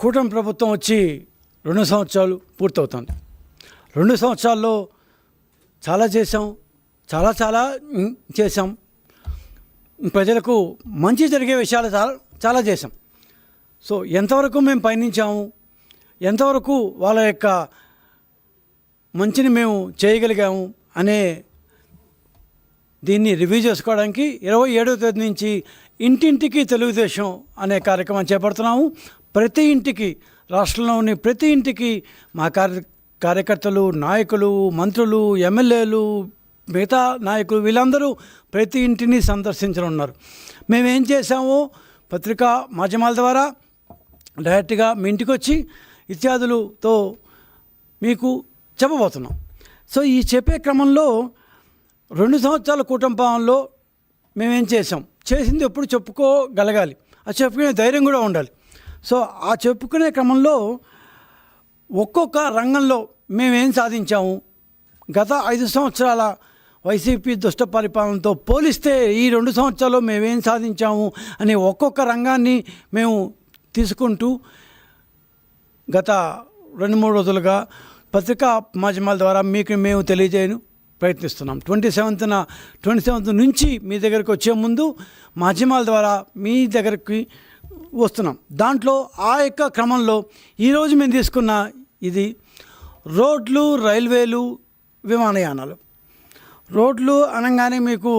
కూటమి ప్రభుత్వం వచ్చి 2 సంవత్సరాలు పూర్తవుతుంది. 2 సంవత్సరాల్లో చాలా చేసాం, చాలా చేసాం. ప్రజలకు మంచి జరిగే విషయాలు చాలా చేసాం. సో ఎంతవరకు మేము పయనించాము, ఎంతవరకు వాళ్ళ యొక్క మంచిని మేము చేయగలిగాము అనే దీన్ని రివ్యూ చేసుకోవడానికి 27వ తేదీ నుంచి ఇంటింటికి తెలుగుదేశం అనే కార్యక్రమం చేపడుతున్నాము. ప్రతి ఇంటికి, రాష్ట్రంలోని ప్రతి ఇంటికి మా కార్యకర్తలు, నాయకులు, మంత్రులు, ఎమ్మెల్యేలు, మిగతా నాయకులు వీళ్ళందరూ ప్రతి ఇంటిని సందర్శించనున్నారు. మేమేం చేశామో పత్రికా మాధ్యమాల ద్వారా డైరెక్ట్గా మీ ఇంటికి వచ్చి ఇత్యాదులతో మీకు చెప్పబోతున్నాం. సో ఈ చెప్పే క్రమంలో 2 సంవత్సరాల కూటమి పాలనలో మేమేం చేసింది ఎప్పుడు చెప్పుకోగలగాలి, ఆ చెప్పుకునే ధైర్యం కూడా ఉండాలి. సో ఆ చెప్పుకునే క్రమంలో ఒక్కొక్క రంగంలో మేమేం సాధించాము, గత 5 సంవత్సరాల వైసీపీ దుష్ట పరిపాలనతో పోలిస్తే ఈ 2 సంవత్సరాల్లో మేమేం సాధించాము అనే ఒక్కొక్క రంగాన్ని మేము తీసుకుంటూ గత 2-3 రోజులుగా పత్రికా మాధ్యమాల ద్వారా మీకు మేము తెలియజేయను ప్రయత్నిస్తున్నాం. 27th నుంచి మీ దగ్గరికి వచ్చే ముందు మాధ్యమాల ద్వారా మీ దగ్గరికి వస్తున్నాం. దాంట్లో ఆ యొక్క క్రమంలో ఈరోజు మేము తీసుకున్న ఇది రోడ్లు, రైల్వేలు, విమానయానాలు. రోడ్లు అనగానే మీకు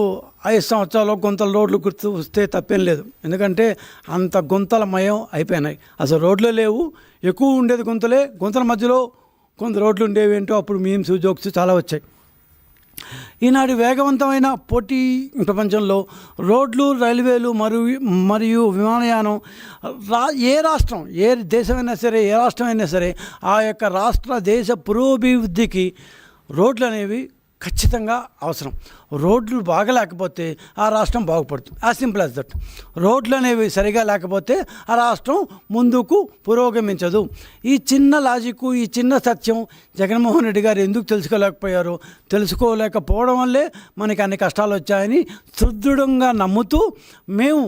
5 సంవత్సరాలు గుంతల రోడ్లు గుర్తు వస్తే తప్పేం లేదు, ఎందుకంటే అంత గుంతలమయం అయిపోయినాయి. అసలు రోడ్లు లేవు, ఎక్కువ ఉండేది గుంతలే. గుంతల మధ్యలో కొంత రోడ్లు ఉండేవి ఏంటో అప్పుడు మీమ్స్, జోక్స్ చాలా వచ్చాయి. ఈనాడు వేగవంతమైన పోటీ ప్రపంచంలో రోడ్లు, రైల్వేలు మరియు విమానయానం ఏ రాష్ట్రం, ఏ దేశమైనా సరే, ఏ రాష్ట్రమైనా సరే ఆ యొక్క రాష్ట్ర దేశ పురోభివృద్ధికి రోడ్లు అనేవి ఖచ్చితంగా అవసరం. రోడ్లు బాగా లేకపోతే ఆ రాష్ట్రం బాగుపడుతుంది. As simple as that. రోడ్లు అనేవి సరిగా లేకపోతే ఆ రాష్ట్రం ముందుకు పురోగమించదు. ఈ చిన్న లాజిక్, ఈ చిన్న సత్యం జగన్మోహన్ రెడ్డి గారు ఎందుకు తెలుసుకోలేకపోయారో, తెలుసుకోలేకపోవడం వల్లే మనకి అన్ని కష్టాలు వచ్చాయని సుదృఢంగా నమ్ముతూ మేము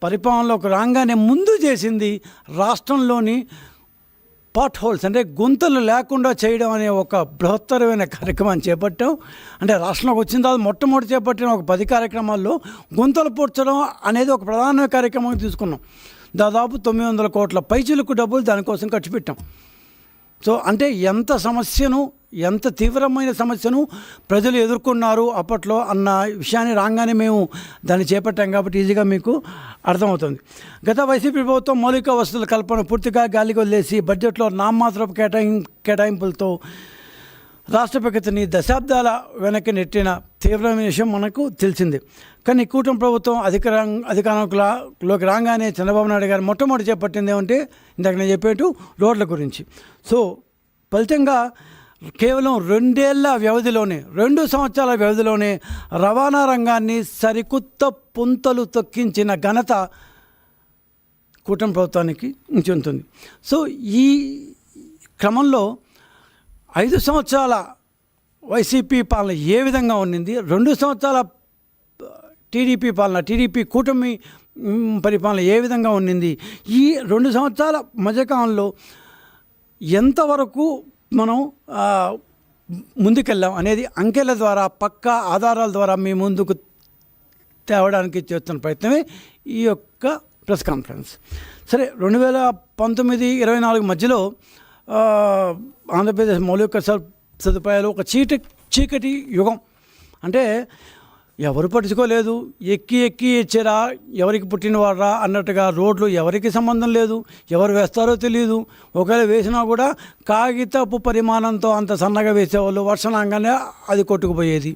పరిపాలనలోకి రాగానే ముందు చేసింది రాష్ట్రంలోని పాట్ హోల్స్ అంటే గుంతలు లేకుండా చేయడం అనే ఒక బృహత్తరమైన కార్యక్రమాన్ని చేపట్టాం. అంటే రాష్ట్రంలోకి వచ్చిన తర్వాత మొట్టమొదటి చేపట్టిన ఒక 10 కార్యక్రమాల్లో గుంతలు పూడ్చడం అనేది ఒక ప్రధాన కార్యక్రమం తీసుకున్నాం. దాదాపు 900 కోట్ల పైచిలకు డబ్బులు దానికోసం ఖర్చు పెట్టాం. సో అంటే ఎంత తీవ్రమైన సమస్యను ప్రజలు ఎదుర్కొన్నారు అప్పట్లో అన్న విషయాన్ని రాగానే మేము దాన్ని చేపట్టాం కాబట్టి ఈజీగా మీకు అర్థమవుతుంది. గత వైసీపీ ప్రభుత్వం మౌలిక వసతుల కల్పన పూర్తిగా గాలికి వదిలేసి బడ్జెట్లో నామమాత్రపు కేటాయింపులతో రాష్ట్ర ప్రగతిని దశాబ్దాల వెనక్కి నెట్టిన తీవ్రమైన విషయం మనకు తెలిసింది. కానీ కూటమి ప్రభుత్వం అధికారంలోకి రాగానే చంద్రబాబు నాయుడు గారు మొట్టమొదటి చేపట్టింది ఏమంటే ఇందాక నేను చెప్పేట్టు రోడ్ల గురించి. సో ఫలితంగా కేవలం 2 సంవత్సరాల వ్యవధిలోనే రవాణా రంగాన్ని సరికొత్త పుంతలు తొక్కించిన ఘనత కూటమి ప్రభుత్వానికి చెందుతుంది. సో ఈ క్రమంలో 5 సంవత్సరాల వైసీపీ పాలన ఏ విధంగా ఉండింది, 2 సంవత్సరాల టీడీపీ కూటమి పరిపాలన ఏ విధంగా ఉండింది, ఈ 2 సంవత్సరాల మధ్యకాలంలో ఎంతవరకు మనం ముందుకెళ్ళాం అనేది అంకెల ద్వారా, పక్కా ఆధారాల ద్వారా మీ ముందుకు తేవడానికి చేస్తున్న ప్రయత్నమే ఈ యొక్క ప్రెస్ కాన్ఫరెన్స్. సరే, 2019-24 మధ్యలో ఆంధ్రప్రదేశ్ మౌలిక సదుపాయాలు ఒక చీకటి యుగం. అంటే ఎవరు పట్టించుకోలేదు, ఎక్కి ఇచ్చారా, ఎవరికి పుట్టినవారా అన్నట్టుగా రోడ్లు ఎవరికి సంబంధం లేదు, ఎవరు వేస్తారో తెలియదు. ఒకవేళ వేసినా కూడా కాగితపు పరిమాణంతో అంత సన్నగా వేసేవాళ్ళు, వర్షనాంగానే అది కొట్టుకుపోయేది.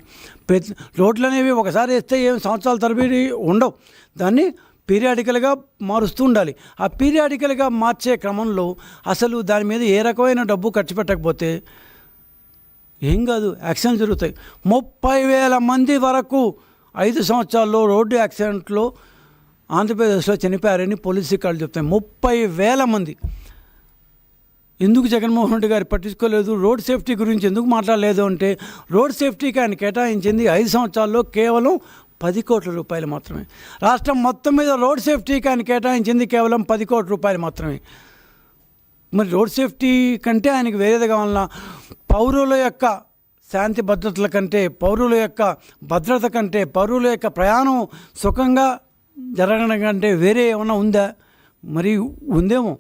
రోడ్లు అనేవి ఒకసారి వేస్తే ఏం సంవత్సరాల తరబడి ఉండవు, దాన్ని పీరియాడికల్గా మారుస్తూ ఉండాలి. ఆ పీరియాడికల్గా మార్చే క్రమంలో అసలు దాని మీద ఏ రకమైన డబ్బు ఖర్చు పెట్టకపోతే ఏం కాదు, యాక్సిడెంట్లు జరుగుతాయి. 30,000 మంది వరకు 5 సంవత్సరాల్లో రోడ్డు యాక్సిడెంట్లో ఆంధ్రప్రదేశ్లో చనిపోయారని పోలీసు రికార్డులు చెప్తాయి. 30,000 మంది. ఎందుకు జగన్మోహన్ రెడ్డి గారు పట్టించుకోలేదు, రోడ్ సేఫ్టీ గురించి ఎందుకు మాట్లాడలేదు అంటే, రోడ్ సేఫ్టీకి ఆయన కేటాయించింది 5 సంవత్సరాల్లో కేవలం 10 కోట్ల రూపాయలు మాత్రమే. రాష్ట్రం మొత్తం మీద రోడ్ సేఫ్టీకి ఆయన కేటాయించింది కేవలం 10 కోట్ల రూపాయలు మాత్రమే. మరి రోడ్ సేఫ్టీ కంటే ఆయనకి వేరేది కావాలన్నా, పౌరుల యొక్క శాంతి భద్రతల కంటే, పౌరుల యొక్క భద్రత కంటే, పౌరుల యొక్క ప్రయాణం సుఖంగా జరగడం కంటే వేరే ఏమన్నా ఉందా? మరి ఉందేమో.